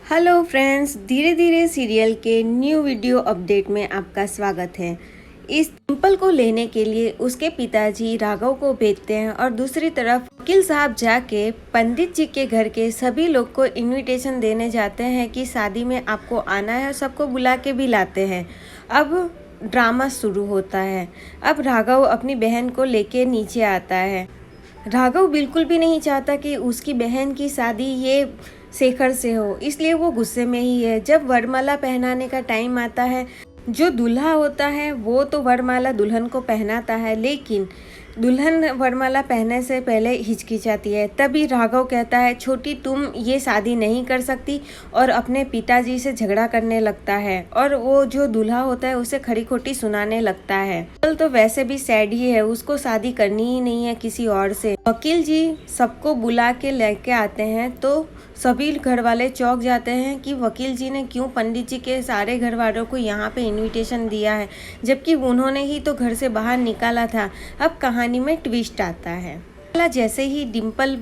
Hello friends, धीरे धीरे serial के न्यू वीडियो अपडेट में आपका स्वागत है। इस डिम्पल को लेने के लिए उसके पिताजी राघव को भेजते हैं और दूसरी तरफ वकील साहब जाके पंडित जी के घर के सभी लोग को इनविटेशन देने जाते हैं कि शादी में आपको आना है और सबको बुला के भी लाते हैं। अब ड्रामा शुरू होता है। अब राघव अपनी बहन को लेके नीचे आता है। राघव बिल्कुल भी नहीं चाहता कि उसकी बहन की शादी ये शेखर से हो, इसलिए वो गुस्से में ही है। जब वरमाला पहनाने का टाइम आता है, जो दूल्हा होता है वो तो वरमाला दुल्हन को पहनाता है, लेकिन दुल्हन वरमाला पहनने से पहले हिचकिचाती है। तभी राघव कहता है, छोटी तुम ये शादी नहीं कर सकती, और अपने पिताजी से झगड़ा करने लगता है और वो जो दूल्हा होता है उसे खरी खोटी सुनाने लगता है। कल तो वैसे भी सैड ही है, उसको शादी करनी ही नहीं है किसी और से। वकील जी सबको बुला के लेके आते हैं तो सभी घर वाले चौंक जाते हैं कि वकील जी ने क्यों पंडित जी के सारे घर वालों को यहाँ पे इनविटेशन दिया है, जबकि उन्होंने ही तो घर से बाहर निकाला था। अब कहानी में ट्विस्ट आता है। जैसे ही डिम्पल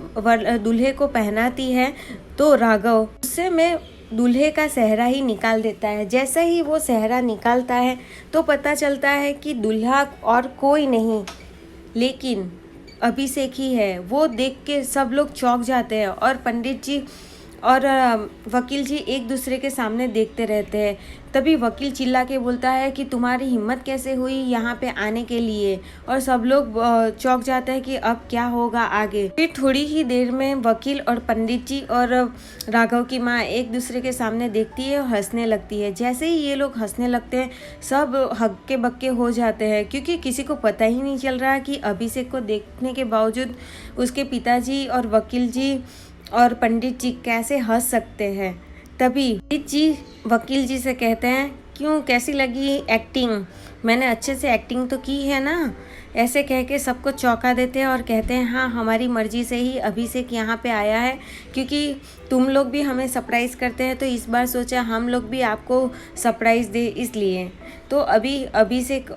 दूल्हे को पहनाती है तो राघव उससे में दूल्हे का सेहरा ही निकाल देता है। जैसे ही वो सेहरा निकालता है तो पता चलता है कि दूल्हा और कोई नहीं लेकिन अभिषेक ही है। वो देख के सब लोग चौंक जाते हैं और पंडित जी और वकील जी एक दूसरे के सामने देखते रहते हैं। तभी वकील चिल्ला के बोलता है कि तुम्हारी हिम्मत कैसे हुई यहाँ पे आने के लिए, और सब लोग चौंक जाते हैं कि अब क्या होगा आगे। फिर थोड़ी ही देर में वकील और पंडित जी और राघव की माँ एक दूसरे के सामने देखती है और हंसने लगती है। जैसे ही ये लोग हंसने लगते हैं सब हक्के बक्के हो जाते हैं, क्योंकि किसी को पता ही नहीं चल रहा कि अभिषेक को देखने के बावजूद उसके पिताजी और वकील जी और पंडित जी कैसे हंस सकते हैं। तभी पंडित जी वकील जी से कहते हैं, क्यों कैसी लगी एक्टिंग, मैंने अच्छे से एक्टिंग तो की है ना। ऐसे कह के सबको चौंका देते हैं और कहते हैं, हाँ हमारी मर्जी से ही अभिषेक यहाँ पे आया है, क्योंकि तुम लोग भी हमें सरप्राइज़ करते हैं तो इस बार सोचा हम लोग भी आपको सरप्राइज़ दे, इसलिए। तो अभी अभिषेक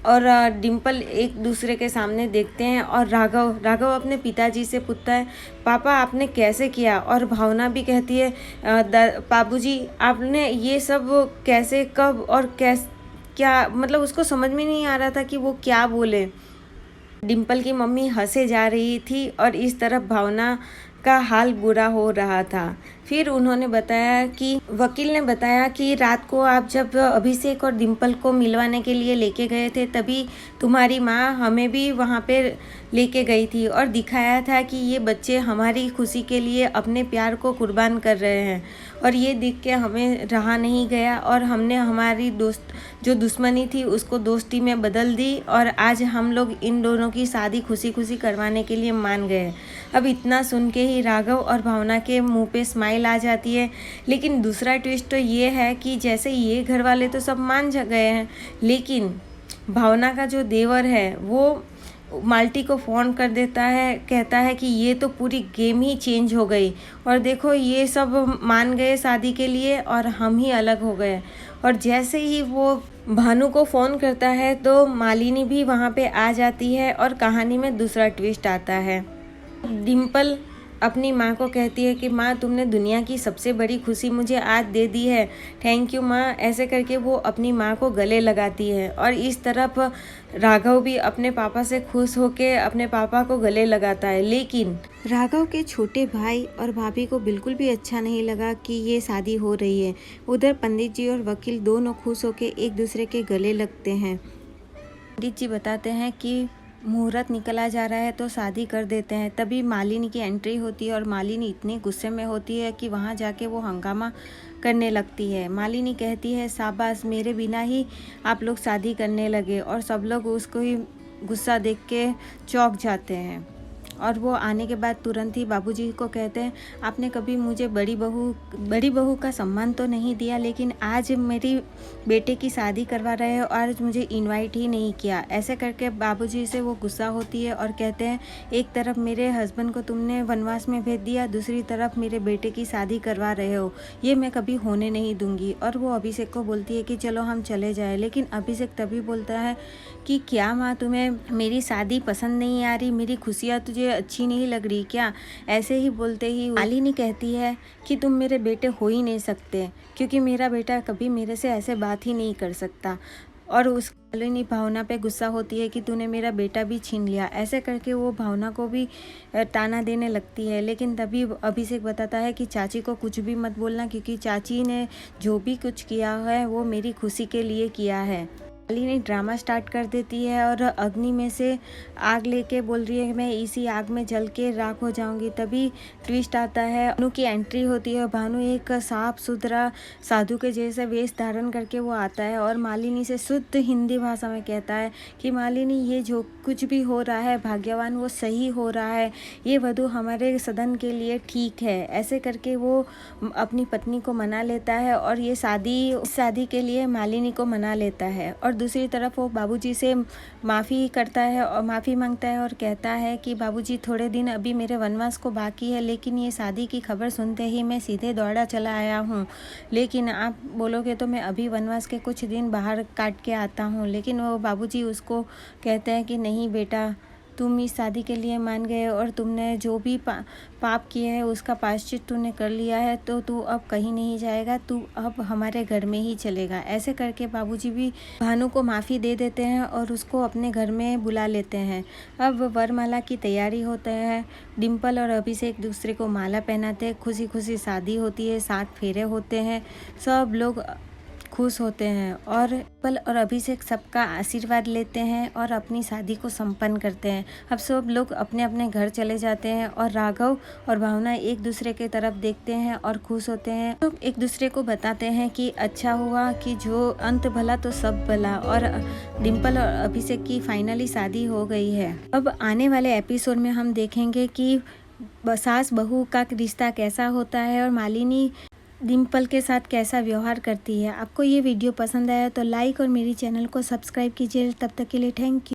और डिम्पल एक दूसरे के सामने देखते हैं और राघव अपने पिताजी से पूछता है, पापा आपने कैसे किया। और भावना भी कहती है, बाबूजी आपने ये सब कैसे, कब और क्या, मतलब उसको समझ में नहीं आ रहा था कि वो क्या बोले। डिम्पल की मम्मी हंसे जा रही थी और इस तरफ भावना का हाल बुरा हो रहा था। फिर उन्होंने बताया कि वकील ने बताया कि रात को आप जब अभिषेक और डिम्पल को मिलवाने के लिए लेके गए थे, तभी तुम्हारी माँ हमें भी वहाँ पे लेके गई थी और दिखाया था कि ये बच्चे हमारी खुशी के लिए अपने प्यार को कुर्बान कर रहे हैं। और ये देख के हमें रहा नहीं गया और हमने हमारी जो दुश्मनी थी उसको दोस्ती में बदल दी, और आज हम लोग इन दोनों की शादी खुशी खुशी करवाने के लिए मान गए। अब इतना सुन के ही राघव और भावना के मुंह पे स्माइल आ जाती है। लेकिन दूसरा ट्विस्ट तो ये है कि जैसे ये घर वाले तो सब मान गए हैं, लेकिन भावना का जो देवर है वो माल्टी को फ़ोन कर देता है, कहता है कि ये तो पूरी गेम ही चेंज हो गई, और देखो ये सब मान गए शादी के लिए और हम ही अलग हो गए। और जैसे ही वो भानु को फ़ोन करता है तो मालिनी भी वहाँ पे आ जाती है और कहानी में दूसरा ट्विस्ट आता है। डिम्पल अपनी माँ को कहती है कि माँ तुमने दुनिया की सबसे बड़ी खुशी मुझे आज दे दी है, थैंक यू माँ। ऐसे करके वो अपनी माँ को गले लगाती है और इस तरफ राघव भी अपने पापा से खुश होके अपने पापा को गले लगाता है। लेकिन राघव के छोटे भाई और भाभी को बिल्कुल भी अच्छा नहीं लगा कि ये शादी हो रही है। उधर पंडित जी और वकील दोनों खुश होके एक दूसरे के गले लगते हैं। पंडित जी बताते हैं कि मुहूर्त निकला जा रहा है तो शादी कर देते हैं। तभी मालिनी की एंट्री होती है और मालिनी इतने गुस्से में होती है कि वहाँ जाके वो हंगामा करने लगती है। मालिनी कहती है, शाबाश, मेरे बिना ही आप लोग शादी करने लगे, और सब लोग उसको ही गुस्सा देख के चौंक जाते हैं। और वो आने के बाद तुरंत ही बाबूजी को कहते हैं, आपने कभी मुझे बड़ी बहू का सम्मान तो नहीं दिया, लेकिन आज मेरी बेटे की शादी करवा रहे हो और आज मुझे इनवाइट ही नहीं किया। ऐसे करके बाबूजी से वो गुस्सा होती है और कहते हैं, एक तरफ मेरे हस्बैंड को तुमने वनवास में भेज दिया, दूसरी तरफ मेरे बेटे की शादी करवा रहे हो, ये मैं कभी होने नहीं दूंगी। और वो अभिषेक को बोलती है कि चलो हम चले जाए, लेकिन अभिषेक तभी बोलता है कि क्या माँ तुम्हें मेरी शादी पसंद नहीं आ रही, मेरी खुशियाँ तुझे अच्छी नहीं लग रही क्या? ऐसे ही बोलते ही मालिनी कहती है कि तुम मेरे बेटे हो ही नहीं सकते, क्योंकि मेरा बेटा कभी मेरे से ऐसे बात ही नहीं कर सकता। और उस मालिनी भावना पे गुस्सा होती है कि तूने मेरा बेटा भी छीन लिया। ऐसे करके वो भावना को भी ताना देने लगती है, लेकिन तभी अभिषेक बताता है कि चाची को कुछ भी मत बोलना, क्योंकि चाची ने जो भी कुछ किया है वो मेरी खुशी के लिए किया है। मालिनी ड्रामा स्टार्ट कर देती है और अग्नि में से आग लेके बोल रही है कि मैं इसी आग में जल के राख हो जाऊंगी। तभी ट्विस्ट आता है, भानु की एंट्री होती है। भानु एक साफ सुथरा साधु के जैसे वेश धारण करके वो आता है और मालिनी से शुद्ध हिंदी भाषा में कहता है कि मालिनी, ये जो कुछ भी हो रहा है भाग्यवान वो सही हो रहा है, ये वधू हमारे सदन के लिए ठीक है। ऐसे करके वो अपनी पत्नी को मना लेता है और ये शादी के लिए मालिनी को मना लेता है। और दूसरी तरफ वो बाबूजी से माफ़ी करता है और माफ़ी मांगता है और कहता है कि बाबूजी, थोड़े दिन अभी मेरे वनवास को बाकी है, लेकिन ये शादी की खबर सुनते ही मैं सीधे दौड़ा चला आया हूँ। लेकिन आप बोलोगे तो मैं अभी वनवास के कुछ दिन बाहर काट के आता हूँ। लेकिन वो बाबूजी उसको कहते हैं कि नहीं बेटा, तुम इस शादी के लिए मान गए और तुमने जो भी पाप किए है उसका प्रायश्चित तूने कर लिया है, तो तू अब कहीं नहीं जाएगा, तू अब हमारे घर में ही चलेगा। ऐसे करके बाबूजी भी भानु को माफ़ी दे देते हैं और उसको अपने घर में बुला लेते हैं। अब वरमाला की तैयारी होता है। डिम्पल और अभिषेक एक दूसरे को माला पहनाते हैं, खुशी खुशी शादी होती है, 7 फेरे होते हैं, सब लोग खुश होते हैं और डिम्पल और अभिषेक सबका आशीर्वाद लेते हैं और अपनी शादी को संपन्न करते हैं। अब सब लोग अपने अपने घर चले जाते हैं और राघव और भावना एक दूसरे की तरफ देखते हैं और खुश होते हैं। तो एक दूसरे को बताते हैं कि अच्छा हुआ कि जो अंत भला तो सब भला, और डिम्पल और अभिषेक की फाइनली शादी हो गई है। अब आने वाले एपिसोड में हम देखेंगे कि सास बहू का रिश्ता कैसा होता है और मालिनी डिम्पल के साथ कैसा व्यवहार करती है। आपको ये वीडियो पसंद आया तो लाइक और मेरी चैनल को सब्सक्राइब कीजिए। तब तक के लिए थैंक यू।